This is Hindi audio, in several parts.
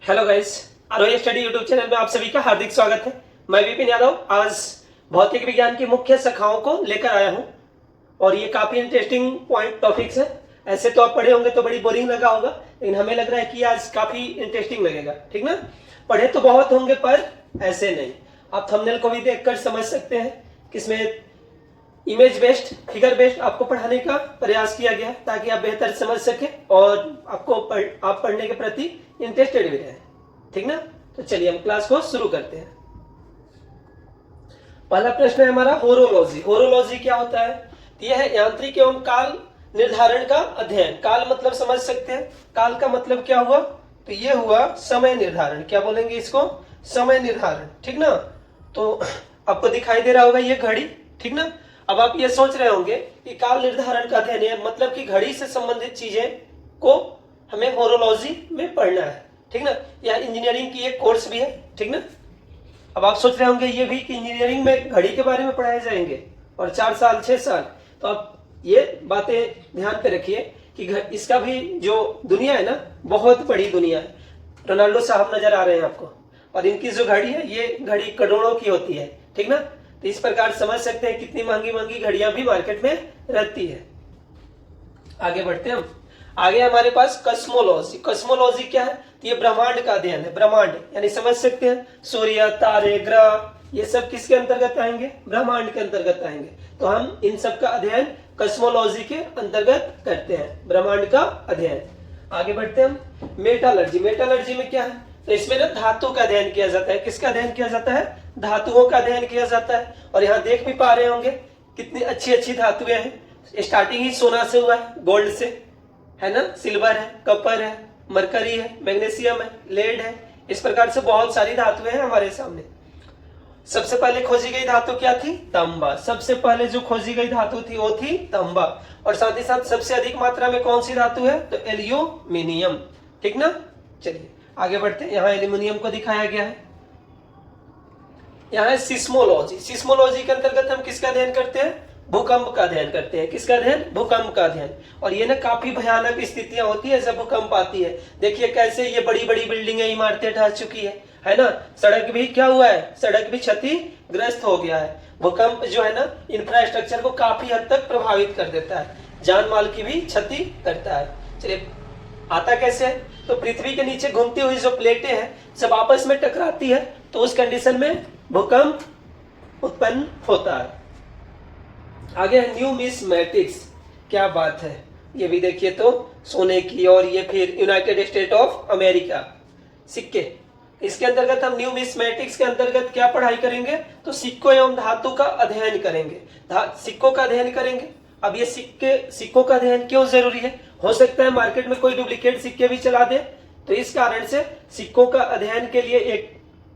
हेलो गाइस, आरोही स्टडी यूट्यूब चैनल में आप सभी का हार्दिक स्वागत है। मैं विपिन यादव आज भौतिक विज्ञान की मुख्य शाखाओं को लेकर आया हूं और ये काफी इंटरेस्टिंग पॉइंट टॉपिक्स है। ऐसे तो आप पढ़े होंगे तो बड़ी बोरिंग लगा होगा, लेकिन हमें लग रहा है कि आज काफी इंटरेस्टिंग लगेगा। ठीक ना? पढ़े तो बहुत होंगे पर ऐसे नहीं। आप थंबनेल को भी देखकर समझ सकते हैं कि इसमें इमेज बेस्ड, फिगर बेस्ड आपको पढ़ाने का प्रयास किया गया है ताकि आप बेहतर समझ सके और आपको आप पढ़ने के प्रति इंटरेस्टेड भी रहे। ठीक ना? तो चलिए हम क्लास को शुरू करते हैं। पहला प्रश्न है हमारा होरोलॉजी। होरोलॉजी क्या होता है? यह है यांत्रिक एवं काल निर्धारण का अध्ययन। काल मतलब समझ सकते हैं, काल का मतलब क्या हुआ? तो ये हुआ समय निर्धारण। क्या बोलेंगे इसको? समय निर्धारण। ठीक ना? तो आपको दिखाई दे रहा होगा ये घड़ी। ठीक ना? अब आप ये सोच रहे होंगे कि काल निर्धारण का अध्ययन है, मतलब कि घड़ी से संबंधित चीजें को हमें होरोलॉजी में पढ़ना है। ठीक ना? यह इंजीनियरिंग की एक कोर्स भी है। ठीक ना? अब आप सोच रहे होंगे ये भी कि इंजीनियरिंग में घड़ी के बारे में पढ़ाए जाएंगे और 4 साल 6 साल। तो आप ये बातें ध्यान पे रखिए कि इसका भी जो दुनिया है ना, बहुत बड़ी दुनिया है। रोनाल्डो साहब नजर आ रहे हैं आपको, और इनकी जो घड़ी है ये घड़ी करोड़ों की होती है। ठीक ना? तो इस प्रकार समझ सकते हैं कितनी महंगी महंगी घड़ियां भी मार्केट में रहती है। आगे बढ़ते हैं हम। आगे हमारे पास कस्मोलॉजी। कस्मोलॉजी क्या है? तो ये ब्रह्मांड का अध्ययन है। ब्रह्मांड यानी समझ सकते हैं सूर्य, तारे, ग्रह, ये सब किसके अंतर्गत आएंगे? ब्रह्मांड के अंतर्गत आएंगे। तो हम इन सब का अध्ययन कस्मोलॉजी के अंतर्गत करते हैं, ब्रह्मांड का अध्ययन। आगे बढ़ते हैं हम। मेटालर्जी। मेटालर्जी में क्या है? तो इसमें ना धातु का अध्ययन किया जाता है। किसका अध्ययन किया जाता है? धातुओं का अध्ययन किया जाता है। और यहाँ देख भी पा रहे होंगे कितनी अच्छी अच्छी धातुएं हैं। स्टार्टिंग ही सोना से हुआ है, गोल्ड से, है ना? सिल्वर है, कपर है, मरकरी है, मैग्नीशियम है, लेड है। इस प्रकार से बहुत सारी धातुएं हैं हमारे सामने। सबसे पहले खोजी गई धातु क्या थी? तांबा। सबसे पहले जो खोजी गई धातु थी वो थी तांबा। और साथ ही साथ सबसे अधिक मात्रा में कौन सी धातु है? तो एल्यूमिनियम। ठीक ना? चलिए आगे बढ़ते हैं। यहाँ एल्यूमिनियम को दिखाया गया है। यहाँ है सिस्मोलॉजी। सिस्मोलॉजी के अंतर्गत हम किसका अध्ययन करते हैं? भूकंप का अध्ययन करते हैं। किसका अध्ययन? भूकंप का अध्ययन। और ये ना काफी भयानक स्थितियां होती है जब भूकंप आती है। देखिए कैसे ये बड़ी बड़ी बिल्डिंगें, इमारतें ढह चुकी है ना? सड़क भी क्या हुआ है? सड़क भी क्षतिग्रस्त हो गया है। भूकंप जो है ना, इंफ्रास्ट्रक्चर को काफी हद तक प्रभावित कर देता है, जान माल की भी क्षति करता है। चलिए आता कैसे है? तो पृथ्वी के नीचे घूमती हुई जो प्लेटें हैं जब आपस में टकराती है तो उस कंडीशन में भूकंप उत्पन्न होता है। आगे है न्यूमिस्मेटिक्स। क्या बात है! ये भी देखिए तो सोने की, और ये फिर यूनाइटेड स्टेट ऑफ अमेरिका, सिक्के। इसके अंतर्गत हम न्यूमिस्मेटिक्स के अंतर्गत क्या पढ़ाई करेंगे? तो सिक्कों एवं धातु का अध्ययन करेंगे। सिक्कों का अध्ययन करेंगे। अब ये सिक्कों का अध्ययन क्यों जरूरी है? हो सकता है मार्केट में कोई डुप्लीकेट सिक्के भी चला दे, तो इस कारण से सिक्कों का अध्ययन के लिए एक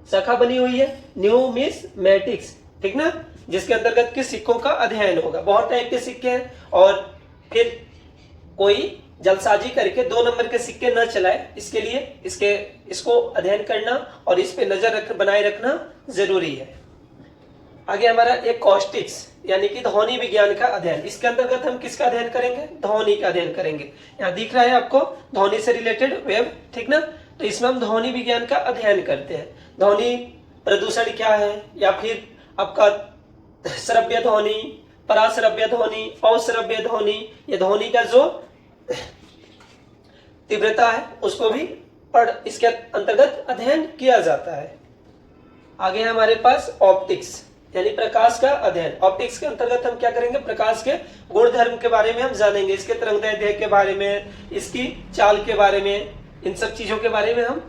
शाखा बनी हुई है न्यूमिस्मेटिक्स। ठीक ना? जिसके अंतर्गत के सिक्कों का अध्ययन होगा। बहुत टाइप के सिक्के हैं और फिर कोई जलसाजी करके 2 नंबर के सिक्के न चलाए, इसके लिए इसको अध्ययन करना और इस पे नजर बनाए रखना जरूरी है। आगे हमारा एक कॉस्टिक्स यानी कि ध्वनि विज्ञान का अध्ययन। इसके अंतर्गत हम किसका अध्ययन करेंगे? ध्वनि का अध्ययन करेंगे। यहाँ दिख रहा है आपको ध्वनि से रिलेटेड वेव। ठीक ना? तो इसमें हम ध्वनि विज्ञान का अध्ययन करते हैं। ध्वनि प्रदूषण क्या है, या फिर आपका श्रव्य ध्वनि, पराश्रव्य ध्वनि, अश्रव्य ध्वनि, ये ध्वनि का जो तीव्रता है उसको भी इसके अंतर्गत अध्ययन किया जाता है। आगे हमारे पास ऑप्टिक्स यानी प्रकाश का अध्ययन। ऑप्टिक्स के अंतर्गत हम क्या करेंगे? प्रकाश के गुण धर्म के बारे में हम जानेंगे, इसके तरंगदैर्ध्य के बारे में, इसकी चाल के बारे में, इन सब चीजों के बारे में हम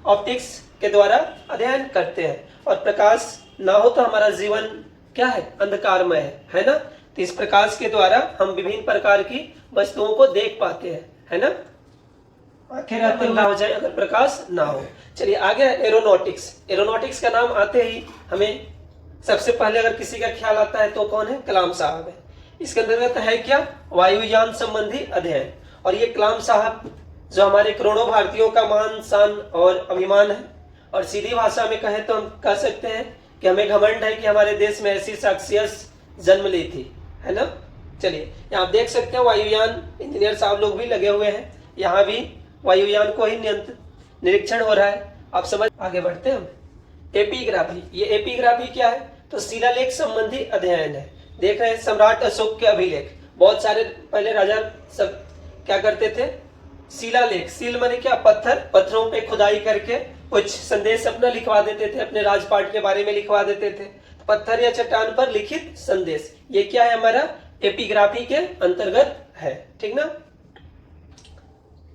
ऑप्टिक्स के द्वारा अध्ययन करते हैं। और प्रकाश ना हो तो हमारा जीवन क्या है? अंधकारमय है ना? तो इस प्रकाश के द्वारा हम विभिन्न प्रकार की वस्तुओं को देख पाते हैं, है ना? आखिर अंधा हो जाए अगर प्रकाश ना हो। चलिए आगे एरोनॉटिक्स। एरोनॉटिक्स का नाम आते ही हमें सबसे पहले अगर किसी का ख्याल आता है तो कौन है? कलाम साहब है। इसके अंतर्गत है क्या? वायुयान संबंधी अध्ययन। और ये कलाम साहब जो हमारे करोड़ों भारतीयों का मान, शान और अभिमान है। और सीधी भाषा में कहें तो हम कह सकते हैं कि हमें घमंड है कि हमारे देश में ऐसी शख्सियत जन्म ली थी, है ना? चलिए यहाँ आप देख सकते हैं वायुयान इंजीनियर साहब लोग भी लगे हुए हैं। यहाँ भी वायुयान को ही निरीक्षण हो रहा है। आप समझ, आगे बढ़ते हैं हम। एपिग्राफी, ये एपिग्राफी क्या है? तो शिलालेख संबंधी अध्ययन है। देख रहे हैं सम्राट अशोक के अभिलेख, बहुत सारे पहले राजा सब क्या करते थे? शिलालेख, सील माने क्या? पत्थर, पत्थरों पे खुदाई करके कुछ संदेश अपना लिखवा देते थे, अपने राजपाट के बारे में लिखवा देते थे। पत्थर या चट्टान पर लिखित संदेश, ये क्या है? हमारा एपिग्राफी के अंतर्गत है। ठीक ना?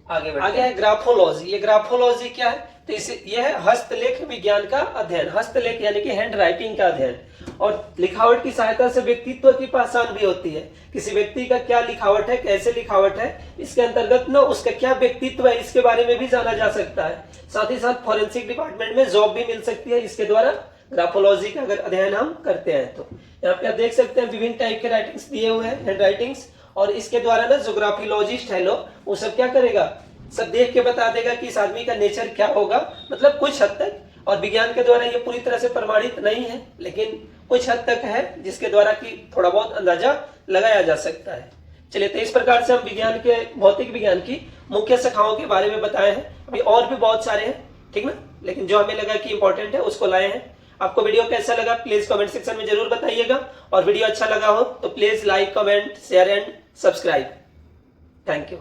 आगे है ग्राफोलॉजी। ये ग्राफोलॉजी क्या है? तो इसे यह है हस्तलेख विज्ञान का अध्ययन। हस्तलेख यानी कि हैंड राइटिंग का अध्ययन। और लिखावट की सहायता से व्यक्तित्व की पहचान भी होती है। किसी व्यक्ति का क्या लिखावट है, कैसे लिखावट है, इसके अंतर्गत ना उसका क्या व्यक्तित्व है, इसके बारे में भी जाना जा सकता है। साथ ही साथ फॉरेंसिक डिपार्टमेंट में जॉब भी मिल सकती है इसके द्वारा, ग्राफोलॉजी का अगर अध्ययन हम करते हैं तो। यहाँ पे आप देख सकते हैं विभिन्न टाइप के राइटिंग्स दिए हुए हैं, हैंड राइटिंग्स। और इसके द्वारा ना जो ग्राफोलॉजिस्ट है लोग, वो सब क्या करेगा? सब देख के बता देगा कि इस आदमी का नेचर क्या होगा, मतलब कुछ हद तक। और विज्ञान के द्वारा ये पूरी तरह से प्रमाणित नहीं है, लेकिन कुछ हद तक है जिसके द्वारा कि थोड़ा बहुत अंदाजा लगाया जा सकता है। चलिए, तो इस प्रकार से हम विज्ञान के, भौतिक विज्ञान की मुख्य शाखाओं के बारे में बताए हैं। अभी और भी बहुत सारे हैं, ठीक ना, लेकिन जो हमें लगा कि इंपॉर्टेंट है उसको लाए हैं। आपको वीडियो कैसा लगा प्लीज कमेंट सेक्शन में जरूर बताइएगा। और वीडियो अच्छा लगा हो तो please like, comment, share and subscribe. Thank you.